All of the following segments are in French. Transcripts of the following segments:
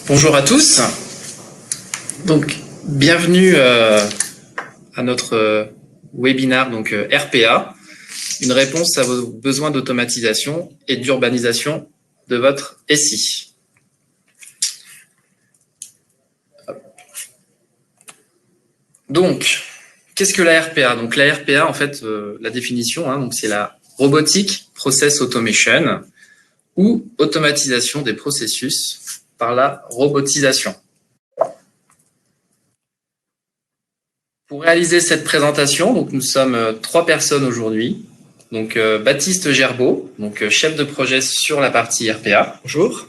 Bonjour à tous. Donc, bienvenue à notre webinaire RPA, une réponse à vos besoins d'automatisation et d'urbanisation de votre SI. Donc, qu'est-ce que la RPA? Donc, la RPA, en fait, la définition, c'est la Robotic Process Automation ou automatisation des processus par la robotisation. Pour réaliser cette présentation, donc nous sommes 3 personnes aujourd'hui. Donc Baptiste Gerbeau, chef de projet sur la partie RPA. Bonjour.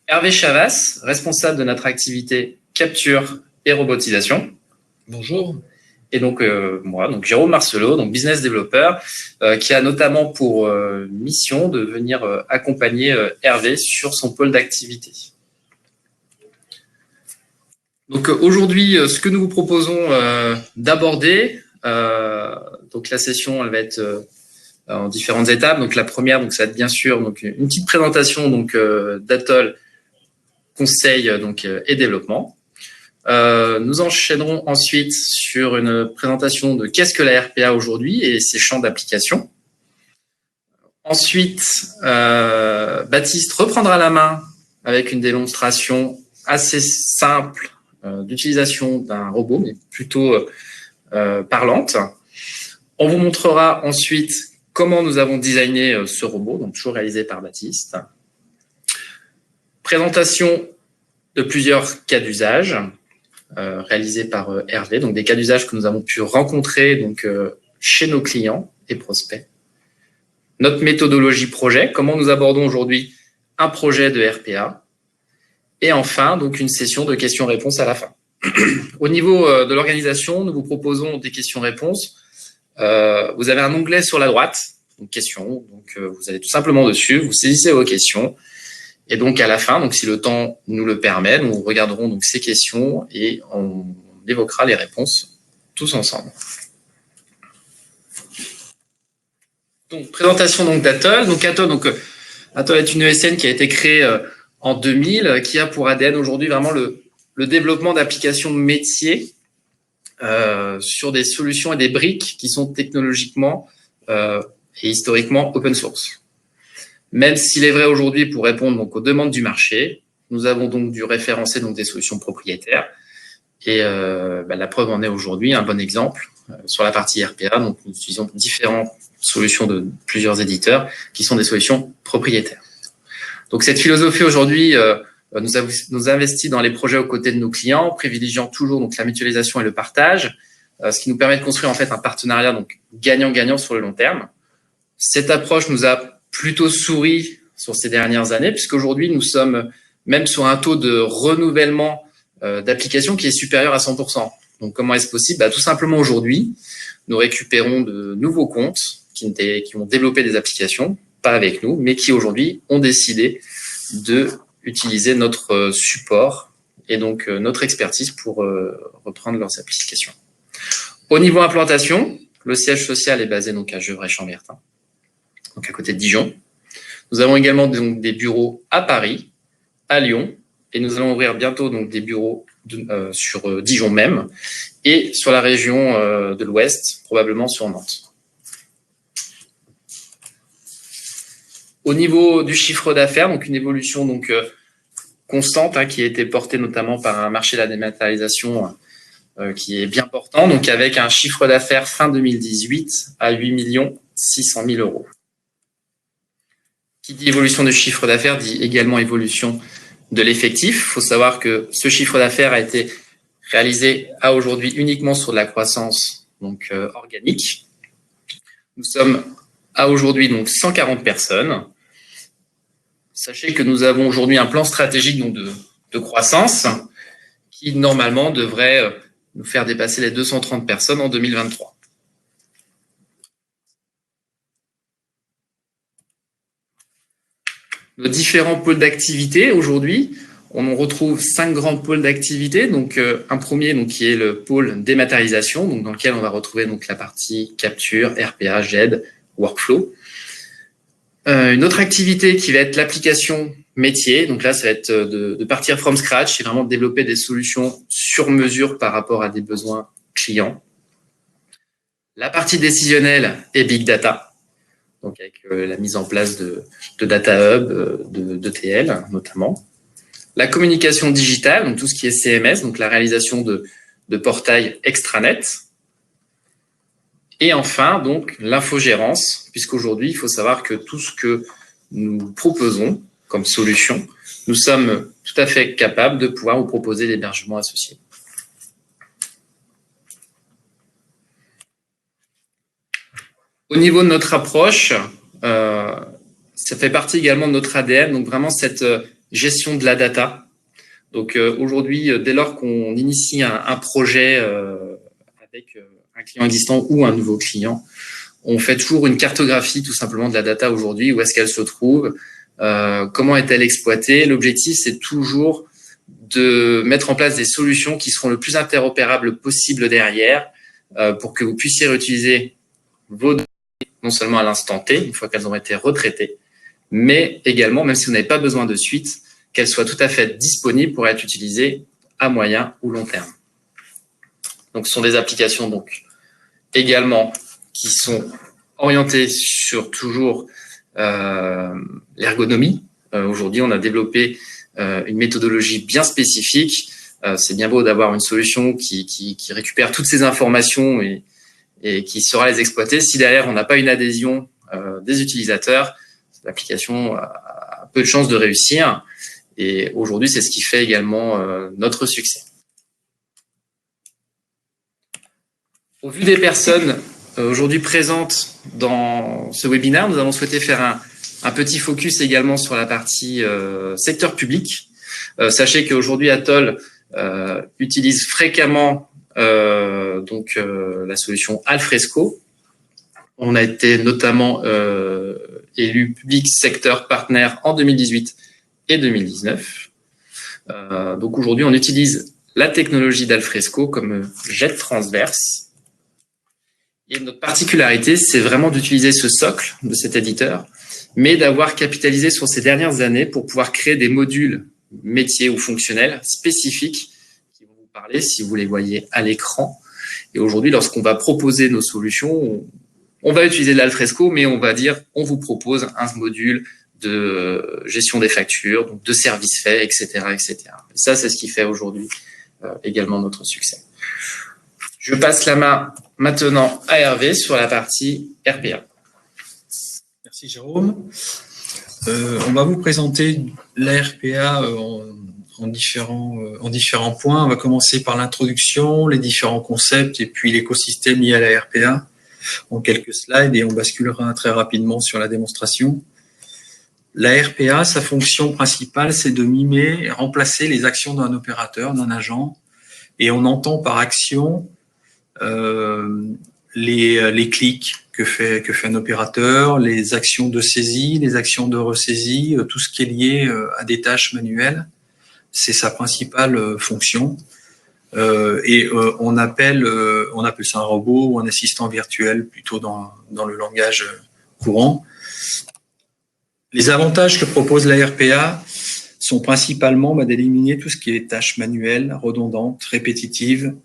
Hervé Chavas, responsable de notre activité capture et robotisation. Bonjour. Et donc moi, Jérôme Marcelot, business developer, qui a notamment pour mission de venir accompagner Hervé sur son pôle d'activité. Donc aujourd'hui, ce que nous vous proposons d'aborder, donc la session, elle va être en différentes étapes. Donc la première, ça va être bien sûr une petite présentation d'Atoll conseil et développement. Nous enchaînerons ensuite sur une présentation de qu'est-ce que la RPA aujourd'hui et ses champs d'application. Ensuite, Baptiste reprendra la main avec une démonstration assez simple d'utilisation d'un robot, mais plutôt parlante. On vous montrera ensuite comment nous avons designé ce robot, toujours réalisé par Baptiste. Présentation de plusieurs cas d'usage réalisés par Hervé, des cas d'usage que nous avons pu rencontrer chez nos clients et prospects. Notre méthodologie projet, comment nous abordons aujourd'hui un projet de RPA. Et enfin, une session de questions-réponses à la fin. Au niveau de l'organisation, nous vous proposons des questions-réponses. Vous avez un onglet sur la droite, questions. Vous allez tout simplement dessus, vous saisissez vos questions. Et à la fin, si le temps nous le permet, nous regarderons ces questions et on évoquera les réponses tous ensemble. Présentation d'Atoll. Atoll est une ESN qui a été créée en 2000, qui a pour ADN aujourd'hui vraiment le développement d'applications métiers sur des solutions et des briques qui sont technologiquement et historiquement open source. Même s'il est vrai aujourd'hui, pour répondre aux demandes du marché, nous avons dû référencer des solutions propriétaires. Et la preuve en est aujourd'hui un bon exemple sur la partie RPA. Nous utilisons différentes solutions de plusieurs éditeurs qui sont des solutions propriétaires. Cette philosophie aujourd'hui nous investit dans les projets aux côtés de nos clients, privilégiant toujours la mutualisation et le partage, ce qui nous permet de construire en fait un partenariat gagnant-gagnant sur le long terme. Cette approche nous a plutôt souri sur ces dernières années, puisqu'aujourd'hui nous sommes même sur un taux de renouvellement d'applications qui est supérieur à 100%. Comment est-ce possible? Tout simplement aujourd'hui, nous récupérons de nouveaux comptes qui ont développé des applications, pas avec nous, mais qui aujourd'hui ont décidé de utiliser notre support et notre expertise pour reprendre leurs applications. Au niveau implantation, le siège social est basé à Gevrey-Chambertin, à côté de Dijon. Nous avons également des bureaux à Paris, à Lyon, et nous allons ouvrir bientôt des bureaux sur Dijon même et sur la région de l'Ouest, probablement sur Nantes. Au niveau du chiffre d'affaires, une évolution constante qui a été portée notamment par un marché de la dématérialisation qui est bien portant, avec un chiffre d'affaires fin 2018 à 8 600 000 €. Qui dit évolution de chiffre d'affaires dit également évolution de l'effectif. Il faut savoir que ce chiffre d'affaires a été réalisé à aujourd'hui uniquement sur de la croissance organique. Nous sommes à aujourd'hui 140 personnes. Sachez que nous avons aujourd'hui un plan stratégique de croissance qui normalement devrait nous faire dépasser les 230 personnes en 2023. Nos différents pôles d'activité aujourd'hui, on retrouve 5 grands pôles d'activité. Un premier qui est le pôle dématérialisation, dans lequel on va retrouver la partie capture, RPA, GED, workflow. Une autre activité qui va être l'application métier. Donc là, ça va être de partir from scratch et vraiment de développer des solutions sur mesure par rapport à des besoins clients. La partie décisionnelle et big data, donc avec la mise en place de data hub, d'ETL notamment. La communication digitale, donc tout ce qui est CMS, donc la réalisation de portails extranet. Et enfin, donc, l'infogérance, puisqu'aujourd'hui, il faut savoir que tout ce que nous proposons comme solution, nous sommes tout à fait capables de pouvoir vous proposer l'hébergement associé. Au niveau de notre approche, ça fait partie également de notre ADN, donc vraiment cette gestion de la data. Donc aujourd'hui, dès lors qu'on initie un projet avec un client existant ou un nouveau client, on fait toujours une cartographie tout simplement de la data aujourd'hui, où est-ce qu'elle se trouve, comment est-elle exploitée. L'objectif, c'est toujours de mettre en place des solutions qui seront le plus interopérables possible derrière pour que vous puissiez réutiliser vos données non seulement à l'instant T, une fois qu'elles ont été retraitées, mais également, même si vous n'avez pas besoin de suite, qu'elles soient tout à fait disponibles pour être utilisées à moyen ou long terme. Donc, ce sont des applications donc également qui sont orientées sur toujours l'ergonomie. Aujourd'hui, on a développé une méthodologie bien spécifique. C'est bien beau d'avoir une solution qui récupère toutes ces informations et qui saura les exploiter. Si derrière, on n'a pas une adhésion des utilisateurs, l'application a peu de chances de réussir. Et aujourd'hui, c'est ce qui fait également notre succès. Au vu des personnes aujourd'hui présentes dans ce webinaire, nous avons souhaité faire un petit focus également sur la partie secteur public. Sachez qu'aujourd'hui, Atoll utilise fréquemment la solution Alfresco. On a été notamment élu public secteur partenaire en 2018 et 2019. Donc aujourd'hui, on utilise la technologie d'Alfresco comme jet transverse. Et notre particularité, c'est vraiment d'utiliser ce socle de cet éditeur, mais d'avoir capitalisé sur ces dernières années pour pouvoir créer des modules métiers ou fonctionnels spécifiques qui vont vous parler si vous les voyez à l'écran. Et aujourd'hui, lorsqu'on va proposer nos solutions, on va utiliser l'Alfresco, mais on va dire, on vous propose un module de gestion des factures, donc de services faits, etc., etc. Et ça, c'est ce qui fait aujourd'hui également notre succès. Je passe la main maintenant à Hervé sur la partie RPA. Merci Jérôme. On va vous présenter la RPA en différents points. On va commencer par l'introduction, les différents concepts et puis l'écosystème lié à la RPA en quelques slides et on basculera très rapidement sur la démonstration. La RPA, sa fonction principale, c'est de mimer et remplacer les actions d'un opérateur, d'un agent. Et on entend par action les clics que fait un opérateur, les actions de saisie, les actions de ressaisie, tout ce qui est lié à des tâches manuelles. C'est sa principale fonction. On appelle ça un robot ou un assistant virtuel plutôt dans le langage courant. Les avantages que propose la RPA sont principalement d'éliminer tout ce qui est tâches manuelles, redondantes, répétitives,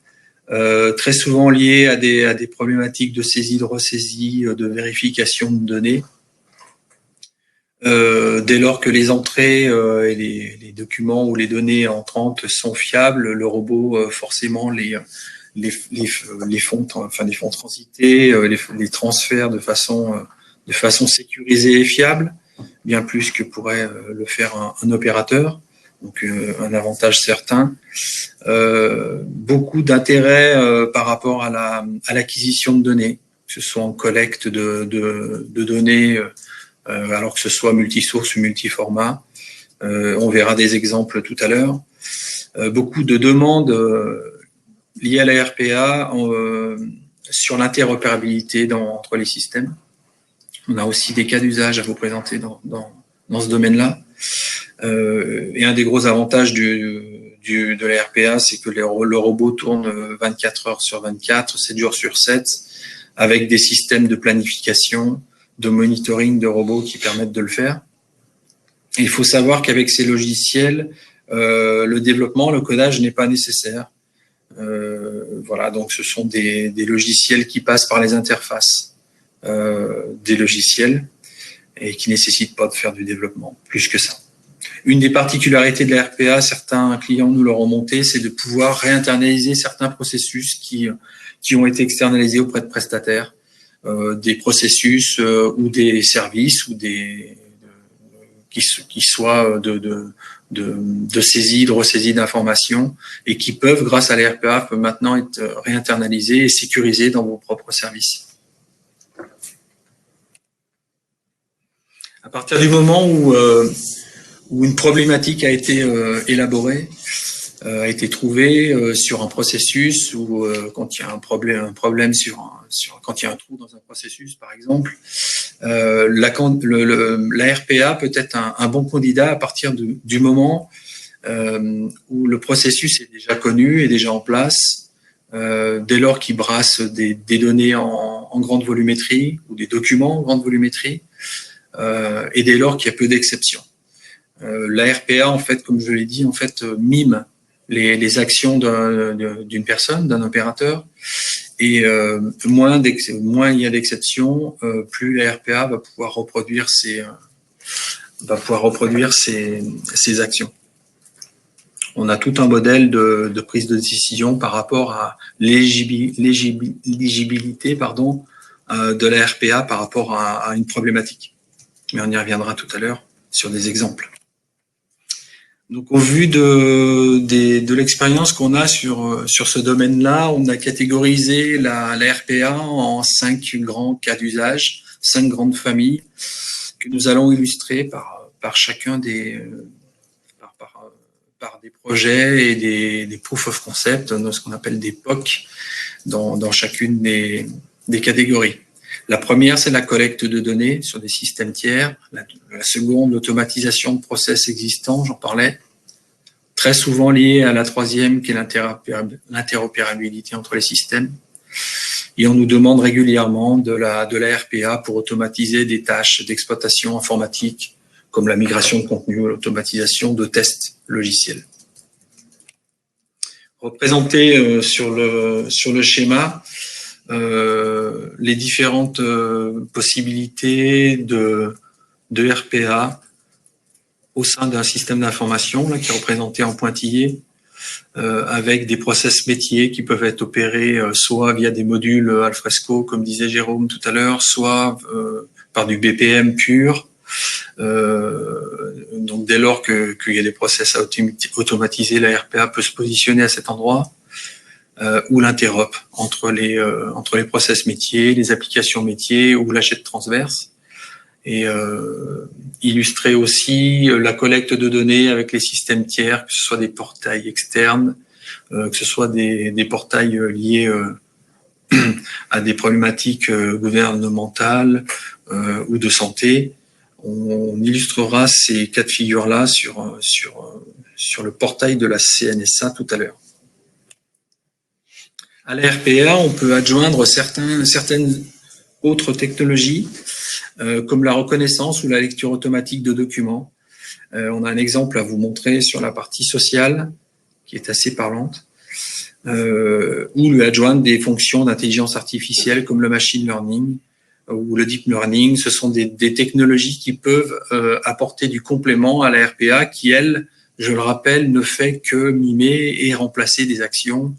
très souvent liées à des problématiques de saisie, de ressaisie, de vérification de données. Dès lors que les entrées et les documents ou les données entrantes sont fiables, le robot forcément les fonds transités, les transfère de façon sécurisée et fiable, bien plus que pourrait le faire un opérateur. Donc un avantage certain. Beaucoup d'intérêt par rapport à l'acquisition de données, que ce soit en collecte de données, alors que ce soit multisource ou multiformat. On verra des exemples tout à l'heure. Beaucoup de demandes liées à la RPA sur l'interopérabilité entre les systèmes. On a aussi des cas d'usage à vous présenter dans ce domaine-là. Et un des gros avantages de la RPA, c'est que le robot tourne 24 heures sur 24, 7 jours sur 7, avec des systèmes de planification, de monitoring de robots qui permettent de le faire. Il faut savoir qu'avec ces logiciels, le développement, le codage n'est pas nécessaire. Voilà, donc ce sont des logiciels qui passent par les interfaces des logiciels et qui ne nécessitent pas de faire du développement, plus que ça. Une des particularités de la RPA, certains clients nous l'ont remonté, c'est de pouvoir réinternaliser certains processus qui ont été externalisés auprès de prestataires, des processus ou des services ou qui soient de saisie, de ressaisie d'informations et qui peuvent, grâce à la RPA, peuvent maintenant être réinternalisés et sécurisés dans vos propres services. À partir du moment où une problématique a été élaborée, a été trouvée sur un processus ou quand il y a un problème quand il y a un trou dans un processus, par exemple, la RPA peut être un bon candidat à partir du moment où le processus est déjà connu, est déjà en place, dès lors qu'il brasse des données en grande volumétrie ou des documents en grande volumétrie, et dès lors qu'il y a peu d'exceptions. La RPA, en fait, comme je l'ai dit, en fait, mime les actions d'une personne, d'un opérateur, et moins il y a d'exceptions, plus la RPA va pouvoir reproduire ses actions. On a tout un modèle de prise de décision par rapport à l'éligibilité de la RPA par rapport à une problématique. Mais on y reviendra tout à l'heure sur des exemples. Donc, au vu de l'expérience qu'on a sur ce domaine-là, on a catégorisé la RPA en 5 grands cas d'usage, 5 grandes familles que nous allons illustrer par chacun par des projets et des proof of concept, ce qu'on appelle des POC, dans chacune des catégories. La première, c'est la collecte de données sur des systèmes tiers. La seconde, l'automatisation de process existants, j'en parlais. Très souvent liée à la troisième, qui est l'interopérabilité entre les systèmes. Et on nous demande régulièrement de la RPA pour automatiser des tâches d'exploitation informatique, comme la migration de contenu ou l'automatisation de tests logiciels. Représenté sur le schéma, les différentes possibilités de RPA au sein d'un système d'information qui est représenté en pointillé, avec des process métiers qui peuvent être opérés soit via des modules Alfresco, comme disait Jérôme tout à l'heure, soit par du BPM pur. Donc dès lors qu'il y a des process à automatiser, la RPA peut se positionner à cet endroit. Ou l'interop entre les process métiers, les applications métiers ou la chaîne transverse, et illustrer aussi la collecte de données avec les systèmes tiers, que ce soit des portails externes, que ce soit des portails liés à des problématiques gouvernementales ou de santé. On illustrera ces cas de figure-là sur le portail de la CNSA tout à l'heure. À la RPA, on peut adjoindre certaines autres technologies, comme la reconnaissance ou la lecture automatique de documents. On a un exemple à vous montrer sur la partie sociale, qui est assez parlante, ou lui adjoindre des fonctions d'intelligence artificielle comme le machine learning ou le deep learning. Ce sont des technologies qui peuvent apporter du complément à la RPA qui, elle, je le rappelle, ne fait que mimer et remplacer des actions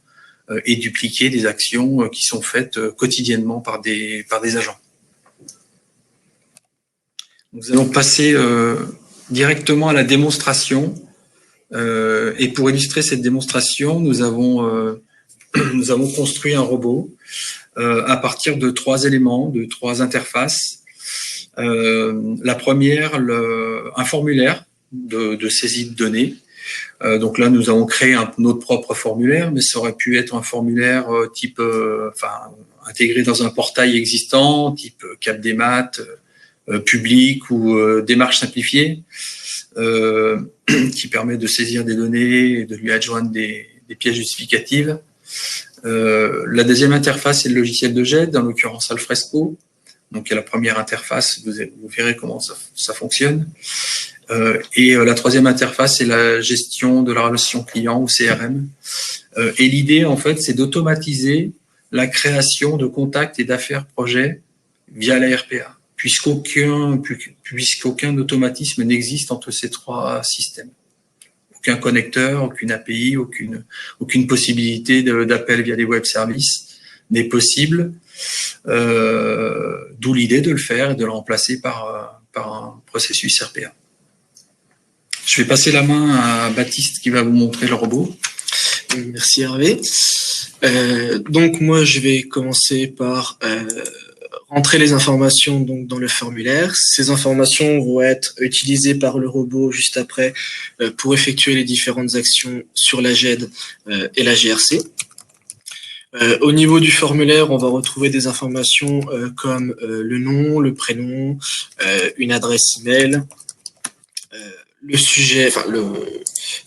et dupliquer des actions qui sont faites quotidiennement par des agents. Nous allons passer directement à la démonstration. Et pour illustrer cette démonstration, nous avons construit un robot à partir de 3 éléments, de 3 interfaces. La première, un formulaire de saisie de données. Donc là, nous avons créé notre propre formulaire, mais ça aurait pu être un formulaire type, intégré dans un portail existant, type Capdemat, public ou démarche simplifiée, qui permet de saisir des données et de lui adjoindre des pièces justificatives. La deuxième interface, c'est le logiciel de GED, en l'occurrence Alfresco. Donc, il y a la première interface, vous verrez comment ça fonctionne. Et la troisième interface, c'est la gestion de la relation client ou CRM. Et l'idée, en fait, c'est d'automatiser la création de contacts et d'affaires projets via la RPA, puisqu'aucun automatisme n'existe entre ces trois systèmes. Aucun connecteur, aucune API, aucune possibilité d'appel via des web services n'est possible. D'où l'idée de le faire et de le remplacer par un processus RPA. Je vais passer la main à Baptiste qui va vous montrer le robot. Merci Hervé. Donc moi je vais commencer par rentrer les informations donc dans le formulaire. Ces informations vont être utilisées par le robot juste après pour effectuer les différentes actions sur la GED et la GRC. Au niveau du formulaire, on va retrouver des informations comme le nom, le prénom, une adresse email, le sujet, enfin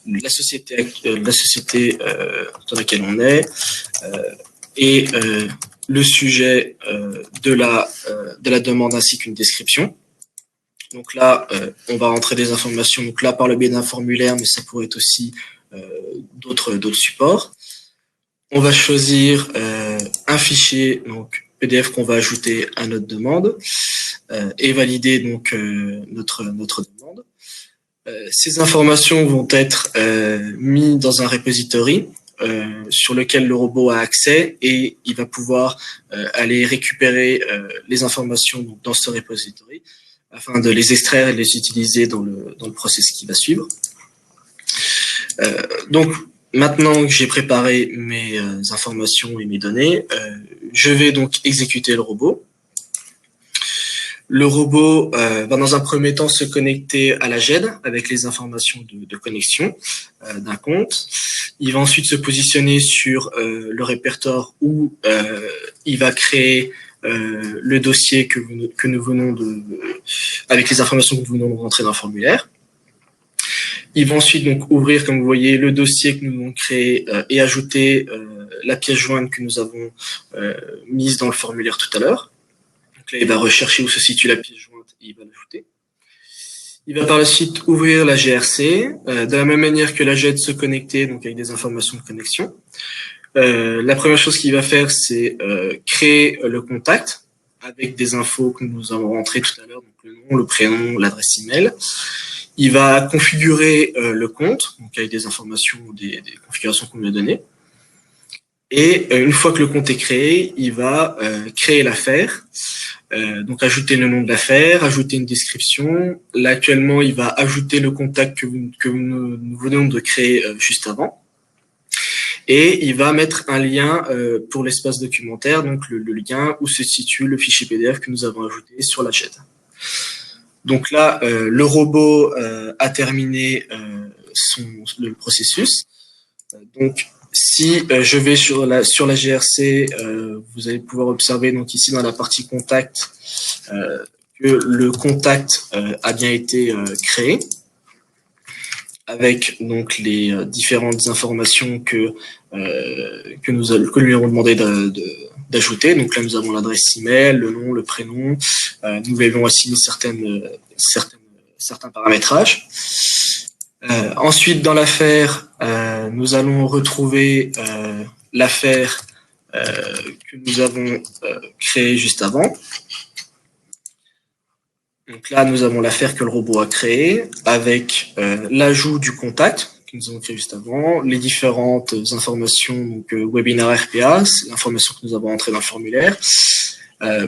la société dans laquelle on est, et le sujet de la demande ainsi qu'une description. Donc là, on va rentrer des informations. Donc là, par le biais d'un formulaire, mais ça pourrait être aussi d'autres supports. On va choisir un fichier donc PDF qu'on va ajouter à notre demande et valider donc notre demande. Ces informations vont être mises dans un repository sur lequel le robot a accès et il va pouvoir aller récupérer les informations donc, dans ce repository afin de les extraire et de les utiliser dans le process qui va suivre. Donc maintenant que j'ai préparé mes informations et mes données, je vais donc exécuter le robot. Le robot va dans un premier temps se connecter à la GED avec les informations de connexion d'un compte. Il va ensuite se positionner sur le répertoire où il va créer le dossier que nous venons avec les informations que nous venons de rentrer dans le formulaire. Il va ensuite donc ouvrir, comme vous voyez, le dossier que nous avons créé et ajouter la pièce jointe que nous avons mise dans le formulaire tout à l'heure. Donc là, il va rechercher où se situe la pièce jointe et il va l'ajouter. Il va par la suite ouvrir la GRC, de la même manière que la GED se connecter, donc avec des informations de connexion. La première chose qu'il va faire, c'est créer le contact avec des infos que nous avons rentrées tout à l'heure, donc le nom, le prénom, l'adresse email. Il va configurer le compte, donc avec des informations, des configurations qu'on lui a données. Et une fois que le compte est créé, il va créer l'affaire, donc ajouter le nom de l'affaire, ajouter une description. Là, actuellement, il va ajouter le contact que nous venons de créer juste avant. Et il va mettre un lien pour l'espace documentaire, donc le lien où se situe le fichier PDF que nous avons ajouté sur la GED. Donc là, le robot a terminé le processus. Donc, si je vais sur la GRC, vous allez pouvoir observer donc ici dans la partie contact que le contact a bien été créé avec donc les différentes informations que nous lui avons demandé d'ajouter. Donc là, nous avons l'adresse email, le nom, le prénom. Nous avons assigné certains paramétrages. Ensuite, dans l'affaire, nous allons retrouver l'affaire que nous avons créée juste avant. Donc là, nous avons l'affaire que le robot a créée avec l'ajout du contact que nous avons créé juste avant, les différentes informations, donc webinaire RPA, l'information que nous avons entrée dans le formulaire,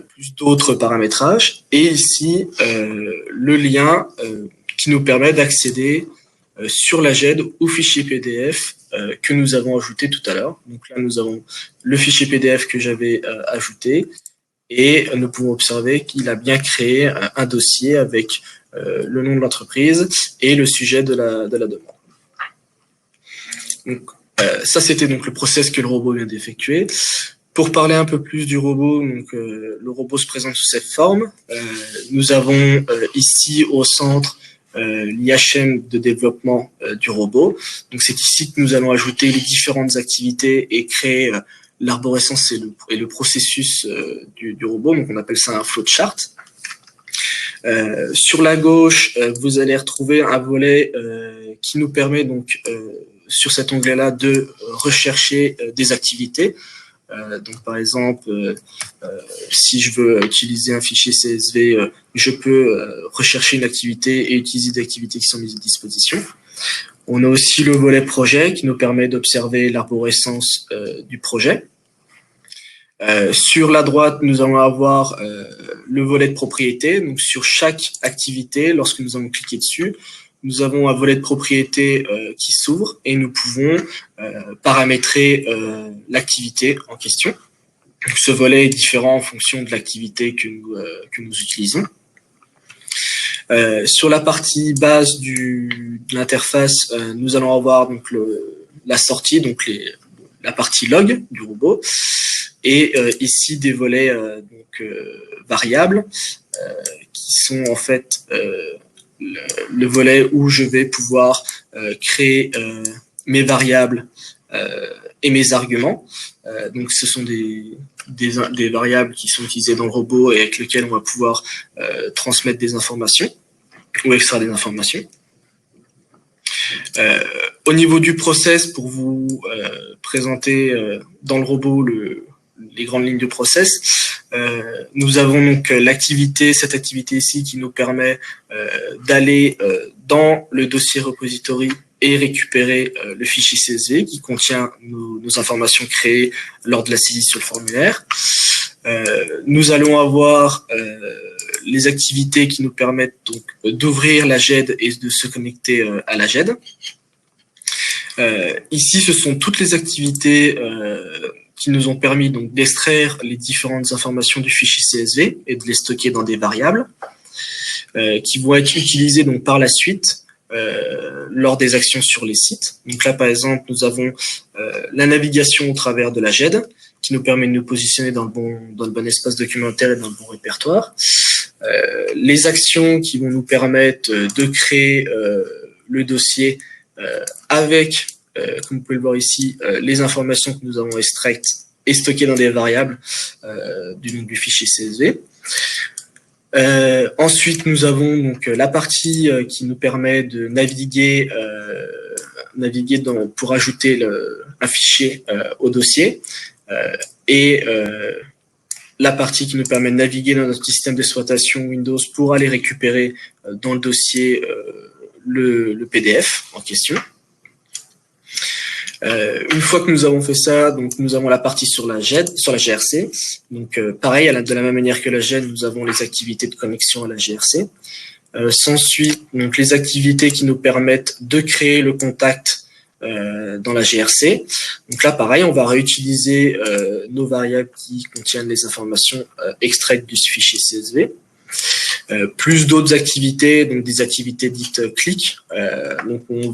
plus d'autres paramétrages, et ici le lien qui nous permet d'accéder sur la GED au fichier PDF que nous avons ajouté tout à l'heure. Donc là, nous avons le fichier PDF que j'avais ajouté et nous pouvons observer qu'il a bien créé un dossier avec le nom de l'entreprise et le sujet de la demande. Donc, ça, c'était donc le process que le robot vient d'effectuer. Pour parler un peu plus du robot, donc, le robot se présente sous cette forme. Nous avons ici au centre l'IHM de développement du robot. Donc c'est ici que nous allons ajouter les différentes activités et créer l'arborescence et le processus du robot. Donc on appelle ça un flowchart. Sur la gauche, vous allez retrouver un volet qui nous permet donc sur cet onglet-là de rechercher des activités. Donc par exemple, si je veux utiliser un fichier CSV, je peux rechercher une activité et utiliser des activités qui sont mises à disposition. On a aussi le volet projet qui nous permet d'observer l'arborescence du projet. Sur la droite, nous allons avoir le volet de propriété. Donc sur chaque activité, lorsque nous allons cliquer dessus, nous avons un volet de propriété qui s'ouvre et nous pouvons paramétrer l'activité en question. Donc, ce volet est différent en fonction de l'activité que nous utilisons. Sur la partie base de l'interface, nous allons avoir donc la sortie, donc la partie log du robot, et ici des volets variables qui sont en fait le volet où je vais pouvoir créer mes variables et mes arguments. Donc ce sont des variables qui sont utilisées dans le robot et avec lesquelles on va pouvoir transmettre des informations ou extraire des informations. Au niveau du process, pour vous présenter dans le robot les grandes lignes de process, nous avons donc cette activité ici qui nous permet d'aller dans le dossier repository et récupérer le fichier CSV qui contient nos informations créées lors de la saisie sur le formulaire. Nous allons avoir les activités qui nous permettent donc d'ouvrir la GED et de se connecter à la GED. Ici, ce sont toutes les activités qui nous ont permis donc d'extraire les différentes informations du fichier CSV et de les stocker dans des variables qui vont être utilisées donc par la suite lors des actions sur les sites. Donc là, par exemple, nous avons la navigation au travers de la GED qui nous permet de nous positionner dans le bon espace documentaire et dans le bon répertoire. Les actions qui vont nous permettre de créer le dossier avec, comme vous pouvez le voir ici, les informations que nous avons extraites et stockées dans des variables du fichier CSV. Ensuite, nous avons donc la partie qui nous permet de naviguer pour ajouter un fichier au dossier et la partie qui nous permet de naviguer dans notre système d'exploitation Windows pour aller récupérer dans le dossier le PDF en question. Une fois que nous avons fait ça, donc nous avons la partie sur la GRC. Donc pareil, de la même manière que la GED, nous avons les activités de connexion à la GRC. S'ensuit donc les activités qui nous permettent de créer le contact dans la GRC. Donc là, pareil, on va réutiliser nos variables qui contiennent les informations extraites du fichier CSV. Plus d'autres activités, donc des activités dites clic. Donc qu'on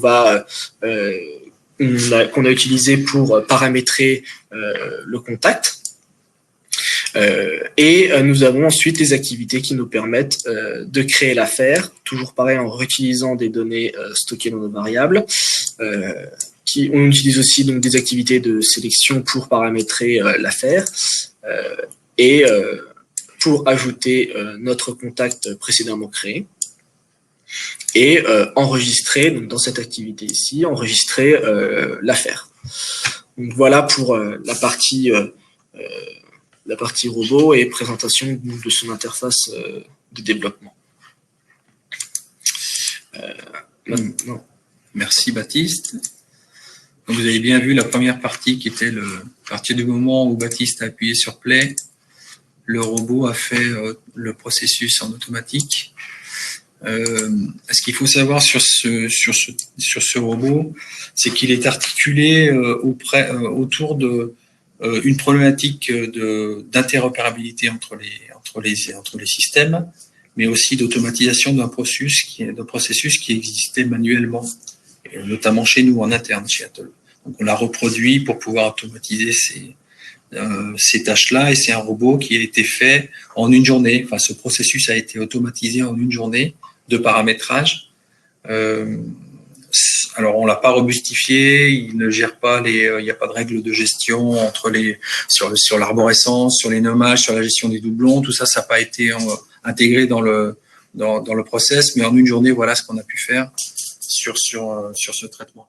a utilisé pour paramétrer le contact. Et nous avons ensuite les activités qui nous permettent de créer l'affaire, toujours pareil en réutilisant des données stockées dans nos variables. On utilise aussi donc des activités de sélection pour paramétrer l'affaire et pour ajouter notre contact précédemment créé. Et enregistrer, donc dans cette activité ici, enregistrer l'affaire. Donc voilà pour la partie robot et présentation de son interface de développement. Maintenant. Merci Baptiste. Donc vous avez bien vu la première partie qui était à partir du moment où Baptiste a appuyé sur Play, le robot a fait le processus en automatique. Ce qu'il faut savoir sur ce robot, c'est qu'il est articulé autour de une problématique d'interopérabilité entre les systèmes, mais aussi d'automatisation d'un processus qui existait manuellement, et notamment chez nous en interne chez Atoll. Donc on l'a reproduit pour pouvoir automatiser ces tâches-là, et c'est un robot qui a été fait en une journée. Enfin, ce processus a été automatisé en une journée de paramétrage. Alors on l'a pas robustifié, il ne gère pas il n'y a pas de règles de gestion sur l'arborescence, sur les nommages, sur la gestion des doublons, tout ça, ça n'a pas été intégré dans le dans le process, mais en une journée, voilà ce qu'on a pu faire sur ce traitement.